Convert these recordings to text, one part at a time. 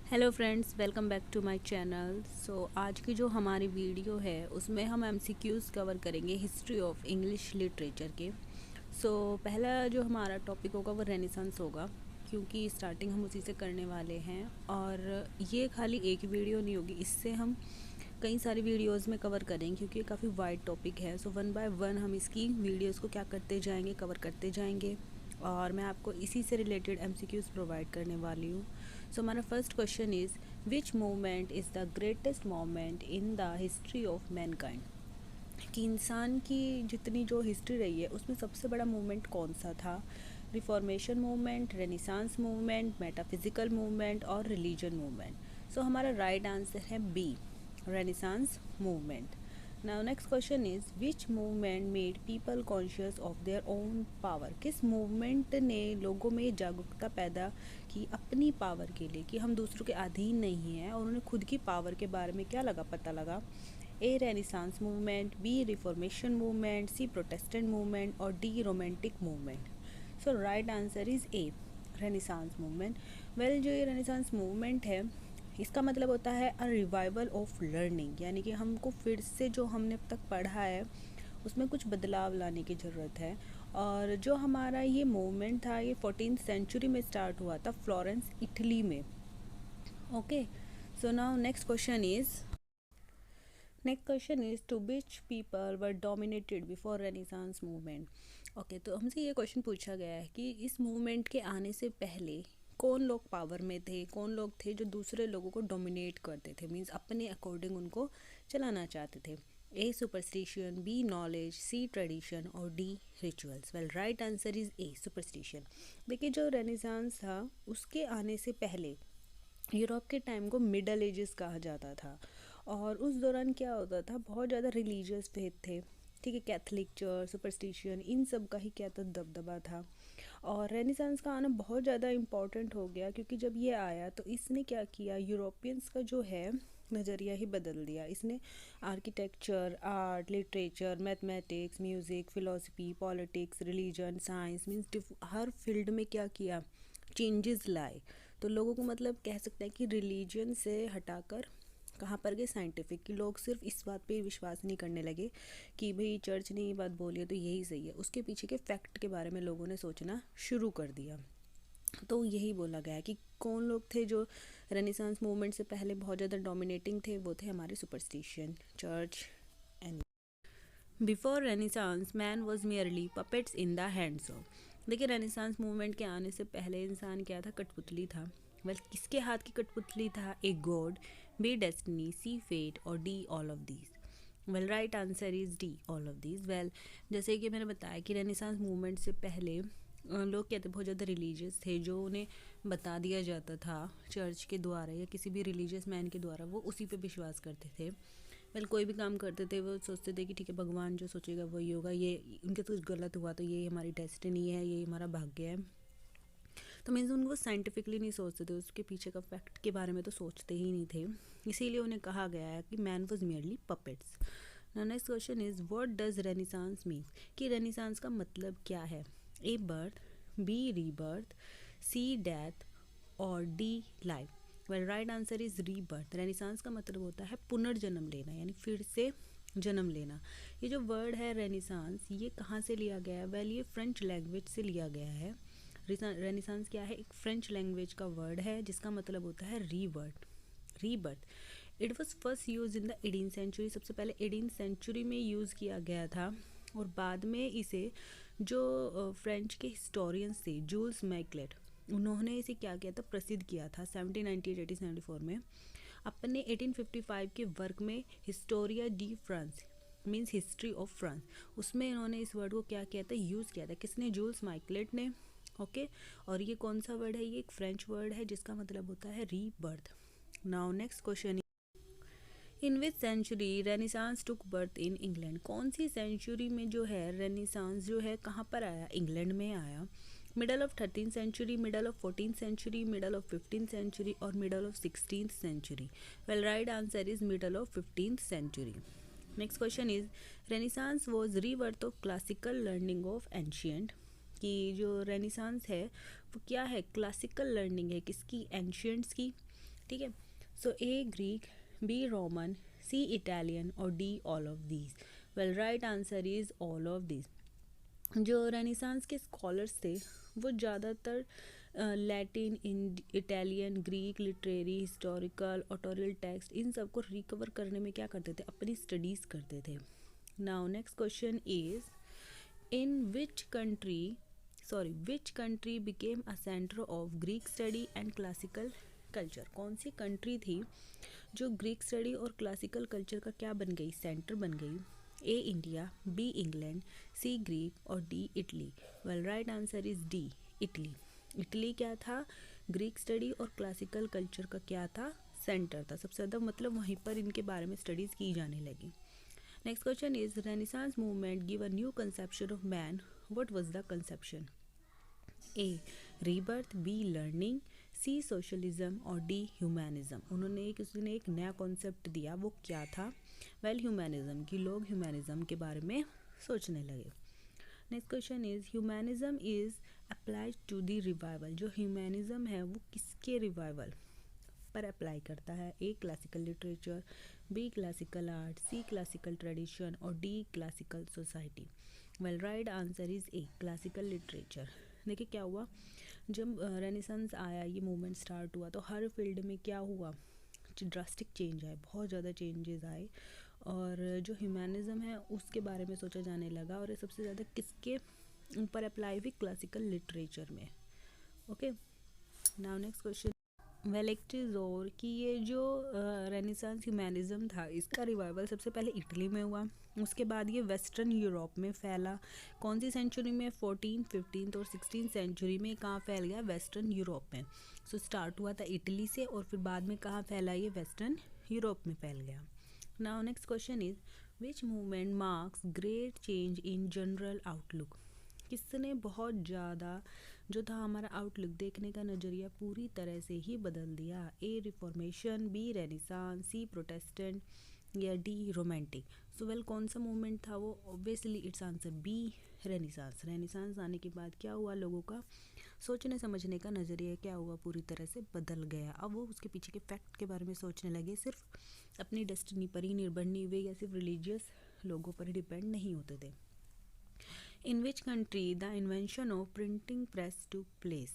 Hello friends, welcome back to my channel. आज की जो हमारी वीडियो है उसमें हम एमसीक्यूज़ कवर करेंगे हिस्ट्री ऑफ इंग्लिश लिटरेचर के। पहला जो हमारा टॉपिक होगा वो रेनेसांस होगा, क्योंकि स्टार्टिंग हम उसी से करने वाले हैं। और ये खाली एक वीडियो नहीं होगी, इससे हम कई सारी वीडियोस में कवर करेंगे, क्योंकि ये काफ़ी वाइड टॉपिक है। वन बाय वन हम इसकी वीडियोस को क्या करते जाएंगे, कवर करते जाएंगे, और मैं आपको इसी से रिलेटेड एमसीक्यूज़ प्रोवाइड करने वाली हूँ। हमारा first question is which movement is the greatest moment in the history of Mankind. कि इंसान की जितनी जो हिस्ट्री रही है उसमें सबसे बड़ा मूवमेंट कौन सा था? Reformation movement, Renaissance movement, metaphysical movement और रिलीजन मूवमेंट। हमारा राइट आंसर है B, Renaissance movement. Now next question is which movement made people conscious of their own power. किस मूवमेंट ने लोगों में जागरूकता पैदा की अपनी पावर के लिए, कि हम दूसरों के अधीन नहीं हैं, और उन्हें खुद की पावर के बारे में क्या लगा, पता लगा। A Renaissance movement, B Reformation movement, C Protestant movement और D Romantic movement. Right answer is A, Renaissance movement. Well, जो ये रेनिसांस मूवमेंट है इसका मतलब होता है अ रिवाइवल ऑफ लर्निंग, यानी कि हमको फिर से जो हमने अब तक पढ़ा है उसमें कुछ बदलाव लाने की ज़रूरत है। और जो हमारा ये मूवमेंट था ये 14th सेंचुरी में स्टार्ट हुआ था फ्लोरेंस, इटली में। Okay, so now next question is to which people were dominated before Renaissance movement. Okay, तो हमसे ये क्वेश्चन पूछा गया है कि इस मूवमेंट के आने से पहले कौन लोग पावर में थे, कौन लोग थे जो दूसरे लोगों को डोमिनेट करते थे, मीन्स अपने अकॉर्डिंग उनको चलाना चाहते थे। ए सुपरस्टिशन, बी नॉलेज, सी ट्रेडिशन और D rituals. Well, right answer is A, superstition. देखिए, जो रेनेसांस था उसके आने से पहले यूरोप के टाइम को मिडल एजेस कहा जाता था, और उस दौरान क्या होता था, बहुत ज़्यादा रिलीजियस फेथ थे। ठीक है, कैथलिक चर्च, सुपरस्टिशन, इन सब का ही क्या था, दबदबा था। और रेनेसांस का आना बहुत ज़्यादा इम्पॉर्टेंट हो गया, क्योंकि जब ये आया तो इसने क्या किया, यूरोपियंस का जो है नज़रिया ही बदल दिया। इसने architecture, art, literature, mathematics, music, philosophy, politics, religion, science, means हर फील्ड में क्या किया, चेंजेस लाए। तो लोगों को मतलब कह सकते हैं कि रिलीजन से हटाकर कहाँ पर गए, साइंटिफिक। कि लोग सिर्फ इस बात पे विश्वास नहीं करने लगे कि भाई चर्च ने ये बात बोली है तो यही सही है, उसके पीछे के फैक्ट के बारे में लोगों ने सोचना शुरू कर दिया। तो यही बोला गया कि कौन लोग थे जो रेनेसांस मूवमेंट से पहले बहुत ज़्यादा डोमिनेटिंग थे, वो थे हमारे superstition, church and before renaissance man was merely puppets in the hands of. देखिए, रेनेसांस मूवमेंट के आने से पहले इंसान क्या था, कठपुतली था। वेल, किसके हाथ की कठपुतली था, a god, B destiny, C fate और D all of these. Well, right answer is D, all of these. Well, जैसे कि मैंने बताया कि रेनेसांस मूवमेंट से पहले लोग कहते बहुत ज़्यादा रिलीजियस थे, जो उन्हें बता दिया जाता था चर्च के द्वारा या किसी भी रिलीजियस मैन के द्वारा, वो उसी पे विश्वास करते थे। वेल, कोई भी काम करते थे वो सोचते थे कि ठीक है, भगवान जो सोचेगा वही होगा, ये उनके कुछ गलत हुआ तो ये हमारी डेस्टिनी है, ये हमारा भाग्य है। तो मीन्स उनको साइंटिफिकली नहीं सोचते थे, उसके पीछे का फैक्ट के बारे में तो सोचते ही नहीं थे। इसीलिए उन्हें कहा गया है कि man was merely puppets. Next question is what does Renaissance mean. कि रेनिसांस का मतलब क्या है? A birth, B rebirth, C death और D life. Well, right answer is rebirth. Renaissance का मतलब होता है पुनर्जन्म लेना, यानी फिर से जन्म लेना। ये जो वर्ड है रेनिसांस, ये कहाँ से लिया गया है? वेल, ये फ्रेंच लैंग्वेज से लिया गया है। रेनिसांस क्या है, एक फ्रेंच लैंग्वेज का वर्ड है जिसका मतलब होता है rebirth. Rebirth. It was first use in the 18th century. सबसे पहले 18th सेंचुरी में यूज़ किया गया था, और बाद में इसे जो फ्रेंच के हिस्टोरियंस थे, जूल्स मैकलेट, उन्होंने इसे क्या किया था, प्रसिद्ध किया था 1798-1874 में अपने 1855 के वर्क में Historia de France, means history of France. उसमें इन्होंने इस वर्ड को क्या किया था, यूज़ किया था। किसने? जूल्स माइकलेट ने। ओके, और ये कौन सा वर्ड है? ये एक फ्रेंच वर्ड है जिसका मतलब होता है rebirth. Now next question, in which century Renaissance took birth in England. कौन सी सेंचुरी में जो है रेनिसांस जो है कहाँ पर आया? इंग्लैंड में आया। Middle of 13th century, middle of 14th century, middle of 15th century और middle of 16th century. Well, right answer is middle of 15th century. Next question is Renaissance was rebirth of classical learning of ancient. कि जो Renaissance है वो क्या है? Classical learning है, किसकी? Ancients की। ठीक है। So A Greek, B Roman, C Italian और D all of these. Well right answer is all of these. जो रेनेसांस के स्कॉलर्स थे वो ज़्यादातर Latin, Italian, Greek, literary, historical, authorial text, इन सब को रिकवर करने में क्या करते थे, अपनी स्टडीज़ करते थे। Now next question is in which country became a centre of Greek study and classical culture. कौन सी कंट्री थी जो ग्रीक स्टडी और क्लासिकल कल्चर का क्या बन गई, सेंटर बन गई। ए इंडिया, बी इंग्लैंड, सी ग्रीक और D Italy. Well right answer is D Italy. Italy क्या था, ग्रीक स्टडी और क्लासिकल कल्चर का क्या था, सेंटर था। सबसे ज़्यादा मतलब वहीं पर इनके बारे में स्टडीज़ की जाने लगी। Next question is Renaissance movement give a new conception of man, what was the conception. A rebirth, B learning, C socialism और डी ह्यूमैनिज्म। उन्होंने किसी ने एक नया कॉन्सेप्ट दिया, वो क्या था, वेल ह्यूमैनिज्म, कि लोग ह्यूमैनिज्म के बारे में सोचने लगे। Next question is humanism is applied to the revival. जो ह्यूमैनिज्म है वो किसके रिवाइवल पर अप्लाई करता है। A classical literature, B classical art, C classical tradition और D classical society. Well right answer is A classical literature. देखिए क्या हुआ, जब रेनेसांस आया, ये मूवमेंट स्टार्ट हुआ, तो हर फील्ड में क्या हुआ, ड्रास्टिक चेंज आए, बहुत ज़्यादा चेंजेस आए। और जो ह्यूमैनिज्म है उसके बारे में सोचा जाने लगा, और ये सबसे ज़्यादा किसके ऊपर अप्लाई हुई, क्लासिकल लिटरेचर में। Okay, now next question. Well it is और कि ये जो रेनेसांस ह्यूमैनिज्म था इसका रिवाइवल सबसे पहले इटली में हुआ, उसके बाद ये वेस्टर्न यूरोप में फैला। कौन सी सेंचुरी में, 14, 15 और 16 सेंचुरी में। कहाँ फैल गया, वेस्टर्न यूरोप में। सो स्टार्ट हुआ था इटली से और फिर बाद में कहाँ फैला, ये वेस्टर्न यूरोप में फैल गया। Now next question is which movement marks great change in general outlook. किसने बहुत ज़्यादा जो था हमारा आउटलुक, देखने का नज़रिया पूरी तरह से ही बदल दिया। A Reformation, B Renaissance, C Protestant या डी रोमांटिक। सो वेल कौन सा मूवमेंट था वो, obviously it's answer B Renaissance. Renaissance आने के बाद क्या हुआ, लोगों का सोचने समझने का नज़रिया क्या हुआ, पूरी तरह से बदल गया। अब वो उसके पीछे के फैक्ट के बारे में सोचने लगे, सिर्फ अपनी डेस्टिनी पर ही निर्भर नहीं हुए या सिर्फ रिलीजियस लोगों पर ही डिपेंड नहीं होते थे। In which country the invention of printing press took place.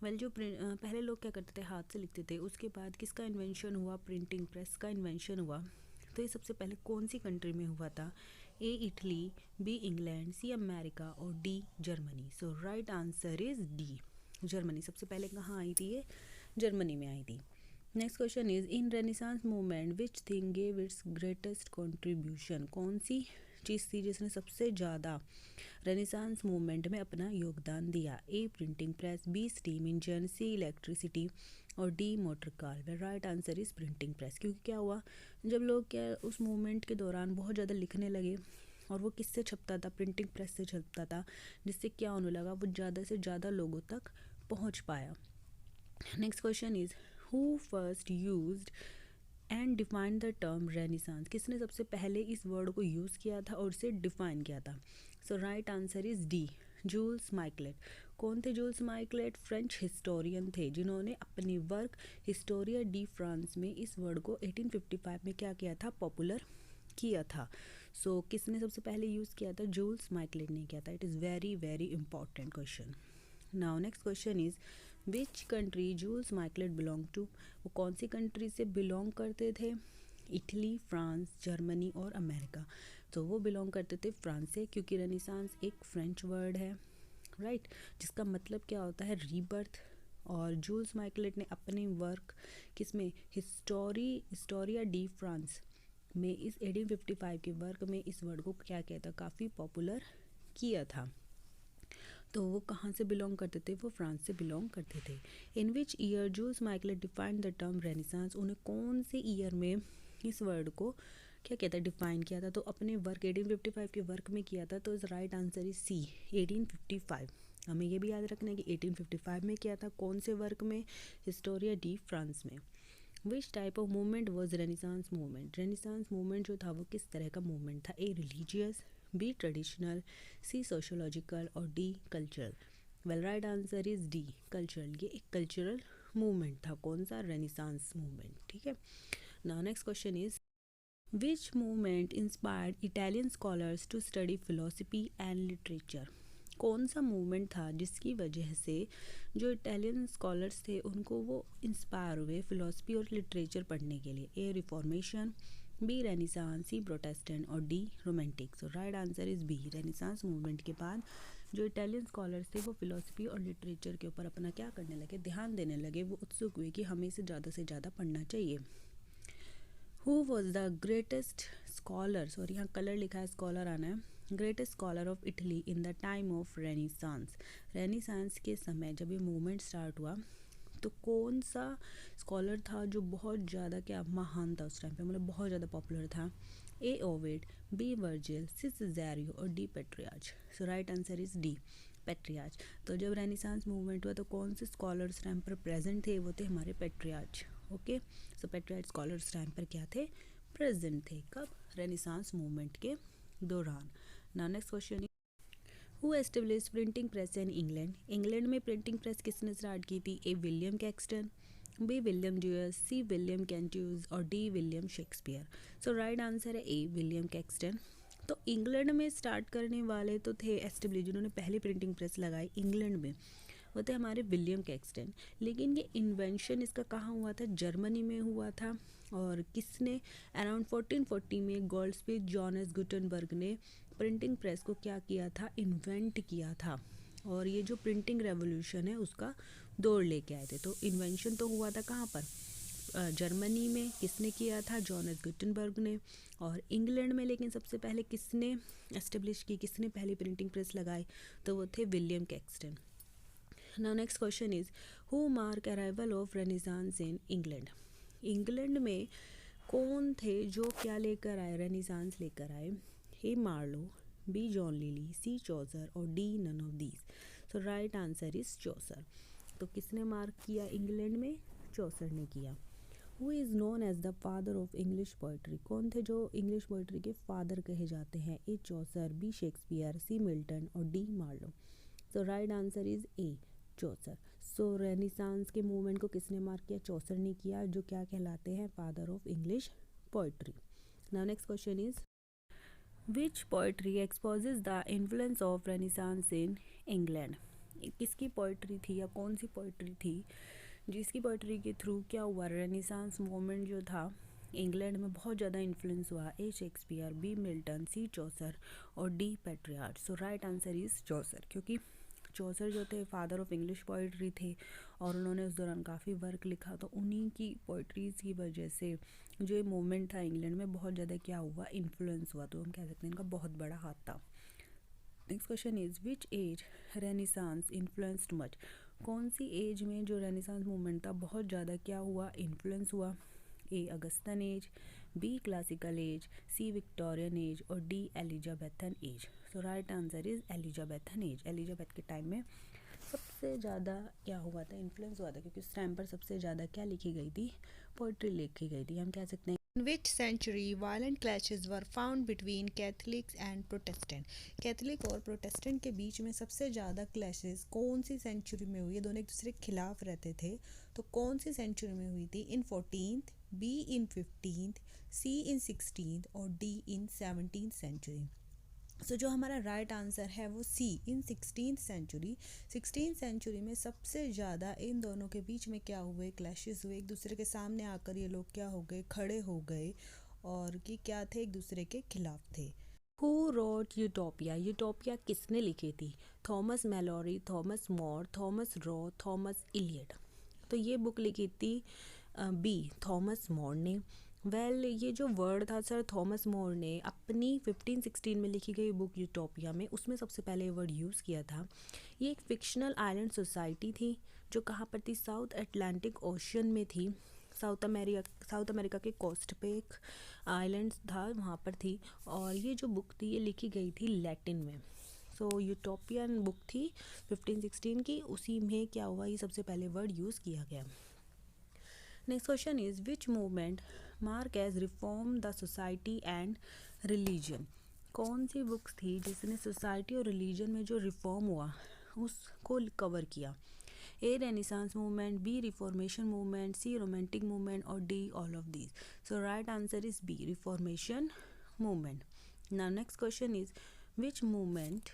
Well जो पहले लोग क्या करते थे, हाथ से लिखते थे, उसके बाद किसका इन्वेंशन हुआ, प्रिंटिंग प्रेस का इन्वेंशन हुआ। तो ये सबसे पहले कौन सी कंट्री में हुआ था। A Italy, B England, C America और D Germany. So right answer is D Germany. सबसे पहले कहाँ आई थी, ये जर्मनी में आई थी। Next question is in renaissance movement which thing gave it's greatest contribution. कौन सी चीज़ थी जिसने सबसे ज़्यादा रेनेसांस मूवमेंट में अपना योगदान दिया। A printing press, B steam engine, C electricity और D motor car. The right answer is printing press. क्योंकि क्या हुआ, जब लोग क्या उस मूवमेंट के दौरान बहुत ज़्यादा लिखने लगे, और वो किससे छपता था, प्रिंटिंग प्रेस से छपता था, जिससे क्या होने लगा, वो ज़्यादा से ज़्यादा लोगों तक पहुँच पाया। Next question is who first used and define the term renaissance. किसने सबसे पहले इस वर्ड को यूज़ किया था और इसे डिफाइन किया था। So right answer is D Jules Michelet. कौन थे जूल्स माइकलेट, फ्रेंच हिस्टोरियन थे जिन्होंने अपनी वर्क हिस्टोरिया डी फ्रांस में इस वर्ड को 1855 में क्या किया था, पॉपुलर किया था। सो किसने सबसे पहले यूज़ किया था, जूल्स माइकलेट ने किया था। It is very very important question. Now next question is which country Jules Michelet belong to. वो कौन सी कंट्री से बिलोंग करते थे, इटली, फ्रांस, जर्मनी और अमेरिका। तो वो बिलोंग करते थे फ्रांस से, क्योंकि रेनेसांस एक फ्रेंच वर्ड है, राइट, जिसका मतलब क्या होता है, रीबर्थ। और जूल्स माइकलेट ने अपने वर्क किसमें, हिस्टोरिया डी फ्रांस में, इस 1855 के वर्क में इस वर्ड को क्या किया था, काफ़ी पॉपुलर किया था। तो वो कहाँ से बिलोंग करते थे, वो फ्रांस से बिलोंग करते थे। In which year Jules Michelet defined the term Renaissance. उन्हें कौन से ईयर में इस वर्ड को क्या कहता है, डिफाइन किया था। तो अपने वर्क 1855 के वर्क में किया था। तो इस राइट आंसर इज सी 1855। हमें ये भी याद रखना है कि 1855 में किया था, कौन से वर्क में, हिस्टोरिया डी फ्रांस में। Which type of movement was Renaissance movement. Renaissance movement जो था वो किस तरह का मूवमेंट था। A religious, B traditional, C sociological और D cultural. Well right answer is D cultural. ये एक कल्चरल मूवमेंट था, कौन सा, रेनिसांस मूवमेंट, ठीक है। Now next question is which movement inspired Italian scholars to study philosophy and literature. कौन सा मूवमेंट था जिसकी वजह से जो इटालियन स्कॉलर्स थे उनको वो इंस्पायर हुए फिलोसफी और लिटरेचर पढ़ने के लिए। A Reformation, B Renaissance, C Protestant और D romantic. So right answer is B. Renaissance movement के बाद जो इटालियन स्कॉलर्स थे वो फिलोसफी और लिटरेचर के ऊपर अपना क्या करने लगे, ध्यान देने लगे, वो उत्सुक हुए कि हमें इसे ज़्यादा से ज़्यादा पढ़ना चाहिए। Who was the greatest scholar, और यहाँ कलर लिखा है, स्कॉलर आना है, greatest scholar of Italy in the time of Renaissance. Renaissance के समय जब ये मूवमेंट स्टार्ट हुआ तो कौन सा स्कॉलर था जो बहुत ज़्यादा क्या महान था उस टाइम पे, मतलब बहुत ज़्यादा पॉपुलर था। A Ovid, B Virgil, C Cicero और D Petrarch. So right answer is D, Petrarch. तो जब रेनिसांस मूवमेंट हुआ तो कौन से स्कॉलर्स टाइम पर प्रेजेंट थे, वो थे हमारे पेट्रियार्च। ओके, सो पेट्रियार्च स्कॉलर्स टाइम पर क्या थे, प्रेजेंट थे। कब, रेनिसांस मूवमेंट के दौरान। Now next question, who establish printing press in England. England में प्रिंटिंग प्रेस किसने स्टार्ट की थी। A William Caxton, B William Dewes, C William Cantews और D William Shakespeare. So right answer है ए, विलियम कैक्सटन। तो इंग्लैंड में स्टार्ट करने वाले तो थे एस्टेब्लिश, जिन्होंने पहले प्रिंटिंग प्रेस लगाई इंग्लैंड में, वो थे हमारे विलियम कैक्सटन। लेकिन ये इन्वेंशन इसका कहाँ हुआ था, जर्मनी में हुआ था। और किसने, अराउंड 1440 में गोल्डस्मिथ जोहानस गुटेनबर्ग ने प्रिंटिंग प्रेस को क्या किया था, इन्वेंट किया था। और ये जो प्रिंटिंग रेवोल्यूशन है उसका दौर लेके आए थे। तो इन्वेंशन तो हुआ था कहाँ पर, जर्मनी में। किसने किया था, जोहानस गुटेनबर्ग ने। और इंग्लैंड में लेकिन सबसे पहले किसने एस्टेब्लिश की, किसने पहली प्रिंटिंग प्रेस लगाई, तो वो थे William Caxton. Now next question is who mark arrival of Renaissance in England. England में कौन थे जो क्या लेकर आए, रेनिसांस लेकर आए। A Marlowe, B John Lyly, C Chaucer और D none of these. So right answer is Chaucer. तो किसने मार्क किया इंग्लैंड में, चौसर ने किया। Who is known as the father of English poetry. कौन थे जो इंग्लिश पोइट्री के फादर कहे जाते हैं। A Chaucer, B Shakespeare, C Milton और D Marlowe. So right answer is A, Chaucer. So Renaissance के मूवमेंट को किसने मार्क किया, चौसर ने किया, जो क्या कहलाते हैं, father of English poetry. Now next question is which poetry exposes the influence of Renaissance in England. किसकी पोइट्री थी या कौन सी पोइट्री थी जिसकी पोइट्री के थ्रू क्या हुआ, रेनिसांस मूवमेंट जो था इंग्लैंड में बहुत ज़्यादा इन्फ्लुएंस हुआ। A Shakespeare, B Milton, C Chaucer और D Petrarch. So right answer is Chaucer, क्योंकि चौसर जो थे फादर ऑफ इंग्लिश पोइट्री थे और उन्होंने उस दौरान काफ़ी वर्क लिखा। तो उन्हीं की पोइट्रीज़ की वजह से जो ये मूवमेंट था इंग्लैंड में बहुत ज़्यादा क्या हुआ, इन्फ्लुएंस हुआ। तो हम कह सकते हैं इनका बहुत बड़ा हाथ था। Next question is which age Renaissance influenced much. कौन सी एज में जो रेनिसांस मूवमेंट था बहुत ज़्यादा क्या हुआ, इन्फ्लुएंस हुआ। ए अगस्तन एज, बी क्लासिकल एज, सी विक्टोरियन एज और D Elizabethan age. So right answer is Elizabethan age. Elizabeth के टाइम में सबसे ज़्यादा क्या हुआ था, इन्फ्लुएंस हुआ था, क्योंकि उस टाइम पर सबसे ज़्यादा क्या लिखी गई थी, पोइट्री लिखी गई थी। हम कह सकते हैं In which century violent clashes were found between Catholics and Protestant? Catholic और प्रोटेस्टेंट के बीच में सबसे ज़्यादा क्लैशेस कौन सी सेंचुरी में हुई है, दोनों एक दूसरे के खिलाफ रहते थे, तो कौन सी सेंचुरी में हुई थी। इन 14th, be in 15th, C in 16th और डी इन 17th सेंचुरी। सो जो हमारा राइट आंसर है वो सी, इन 16th सेंचुरी। 16th सेंचुरी में सबसे ज़्यादा इन दोनों के बीच में क्या हुए, क्लैशेस हुए, एक दूसरे के सामने आकर ये लोग क्या हो गए, खड़े हो गए और कि क्या थे, एक दूसरे के खिलाफ थे। Who wrote utopia. यूटोपिया किसने लिखी थी, Thomas Malory, Thomas More, Thomas Roe, Thomas Eliot. तो ये बुक लिखी थी बी, थॉमस मोर ने। ये जो वर्ड था सर थॉमस मोर ने अपनी 1516 में लिखी गई बुक यूटोपिया में, उसमें सबसे पहले ये वर्ड यूज़ किया था। ये एक फिक्शनल आइलैंड सोसाइटी थी जो कहाँ पर थी, साउथ अटलांटिक ओशन में थी। साउथ अमेरिका के कोस्ट पे एक आइलैंड था, वहाँ पर थी। और ये जो बुक थी ये लिखी गई थी लैटिन में। सो यूटोपियन बुक थी 1516 की, उसी में क्या हुआ, ये सबसे पहले वर्ड यूज़ किया गया। Next question is which movement mark as reform the society and religion. कौन सी बुक्स थी जिसने सोसाइटी और रिलीजन में जो रिफॉर्म हुआ उसको कवर किया। A Renaissance movement, B Reformation movement, C Romantic movement, or D all of these. So right answer is B Reformation movement. Now next question is, which movement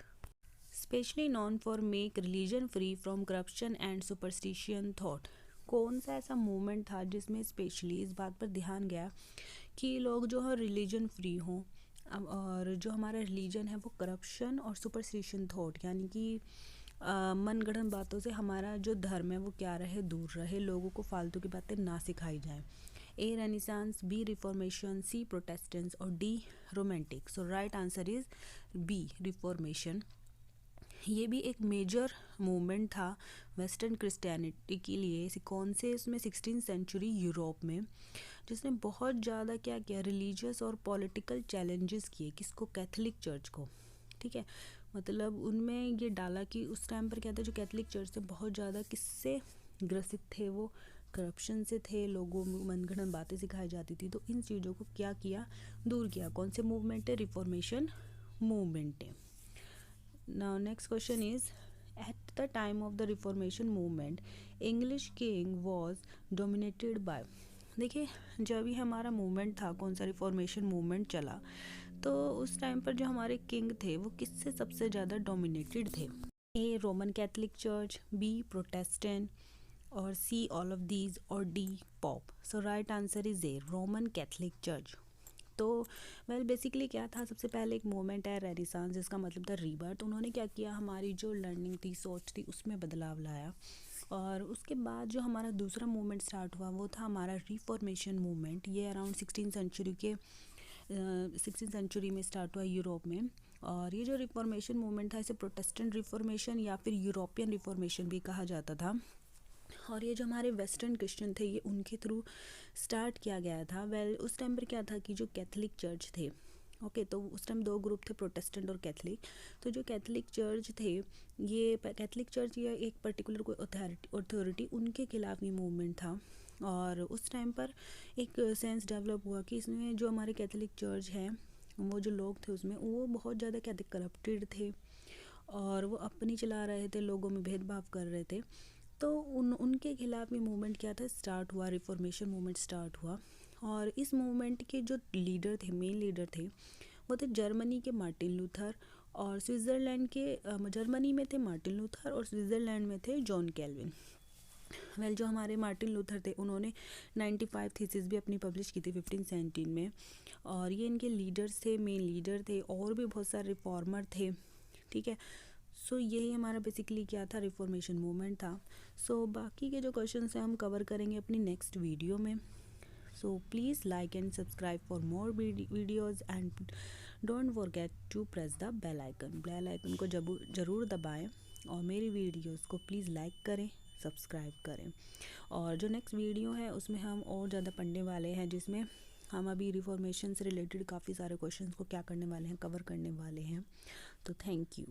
specially known for make religion free from corruption and superstition thought? कौन सा ऐसा movement था जिसमें specially इस बात पर ध्यान गया कि लोग जो है रिलीजन फ्री हों, और जो हमारा रिलीजन है वो करप्शन और सुपरस्टिशन थॉट यानी कि मनगढ़ंत बातों से हमारा जो धर्म है वो क्या रहे, दूर रहे, लोगों को फालतू की बातें ना सिखाई जाएं. A Renaissance, B Reformation, C Protestants और D romantic. So right answer is B Reformation. ये भी एक मेजर मूवमेंट था वेस्टर्न क्रिश्चियनिटी के लिए. कौन से इसमें 16th सेंचुरी यूरोप में, जिसने बहुत ज़्यादा क्या किया, रिलीजियस और पॉलिटिकल चैलेंजेस किए. किसको? कैथोलिक चर्च को. ठीक है, मतलब उनमें ये डाला कि उस टाइम पर क्या था, जो कैथोलिक चर्च से बहुत ज़्यादा किससे ग्रसित थे, वो करप्शन से थे, लोगों में मनगढ़ंत बातें सिखाई जाती थी. तो इन चीज़ों को क्या किया, दूर किया. कौन से मूवमेंट है? रिफॉर्मेशन मूवमेंट है. Now next question is, at the time of the Reformation movement, English king was dominated by. देखिए, जब भी हमारा मूवमेंट था, कौन सा रिफॉर्मेशन मूवमेंट चला, तो उस टाइम पर जो हमारे किंग थे वो किससे सबसे ज़्यादा डोमिनेटेड थे? A Roman Catholic church, B Protestant, और सी ऑल ऑफ दीज, और D pope. So right answer is A Roman Catholic church. तो बेसिकली क्या था, सबसे पहले एक मोमेंट है रेनेसांस, जिसका मतलब था रीबर्थ. उन्होंने क्या किया, हमारी जो लर्निंग थी, सोच थी, उसमें बदलाव लाया. और उसके बाद जो हमारा दूसरा मूवमेंट स्टार्ट हुआ वो था हमारा रिफॉर्मेशन मूवमेंट. ये अराउंड 16th सेंचुरी में स्टार्ट हुआ यूरोप में. और ये जो रिफॉर्मेशन मूवमेंट था, इसे प्रोटेस्टेंट रिफॉर्मेशन या फिर यूरोपियन रिफॉर्मेशन भी कहा जाता था. और ये जो हमारे वेस्टर्न क्रिश्चियन थे, ये उनके थ्रू स्टार्ट किया गया था. उस टाइम पर क्या था कि जो कैथोलिक चर्च थे, ओके, तो उस टाइम दो ग्रुप थे, प्रोटेस्टेंट और कैथोलिक. तो जो कैथोलिक चर्च थे, ये कैथोलिक चर्च या एक पर्टिकुलर कोई अथॉरिटी, उनके खिलाफ ये मूवमेंट था. और उस टाइम पर एक सेंस डेवलप हुआ कि इसमें जो हमारे कैथोलिक चर्च है, वो जो लोग थे उसमें, वो बहुत ज़्यादा क्या थे, करप्टेड थे, और वो अपनी चला रहे थे, लोगों में भेदभाव कर रहे थे. तो उनके खिलाफ ये मूवमेंट क्या था, स्टार्ट हुआ, रिफॉर्मेशन मूवमेंट स्टार्ट हुआ. और इस मूवमेंट के जो लीडर थे, मेन लीडर थे, वो थे जर्मनी के मार्टिन लूथर, और स्विट्ज़रलैंड के जर्मनी में थे मार्टिन लूथर, और स्विट्ज़रलैंड में थे जॉन कैल्विन. जो हमारे मार्टिन लूथर थे, उन्होंने 95 थीसिस भी अपनी पब्लिश की थी 1517 में. और ये इनके लीडर्स थे, मेन लीडर थे, और भी बहुत सारे रिफॉर्मर थे. ठीक है, सो यही हमारा बेसिकली क्या था, रिफॉर्मेशन मूवमेंट था. सो बाकी के जो क्वेश्चंस हैं हम कवर करेंगे अपनी नेक्स्ट वीडियो में. So please like and subscribe for more videos, and don't forget to press the bell icon. Bell icon को ज़रूर दबाएं, और मेरी वीडियोज़ को प्लीज़ लाइक करें, सब्सक्राइब करें. और जो नेक्स्ट वीडियो है उसमें हम और ज़्यादा पढ़ने वाले हैं, जिसमें हम अभी रिफॉर्मेशन से रिलेटेड काफ़ी सारे क्वेश्चंस को क्या करने वाले हैं, कवर करने वाले हैं. तो थैंक यू.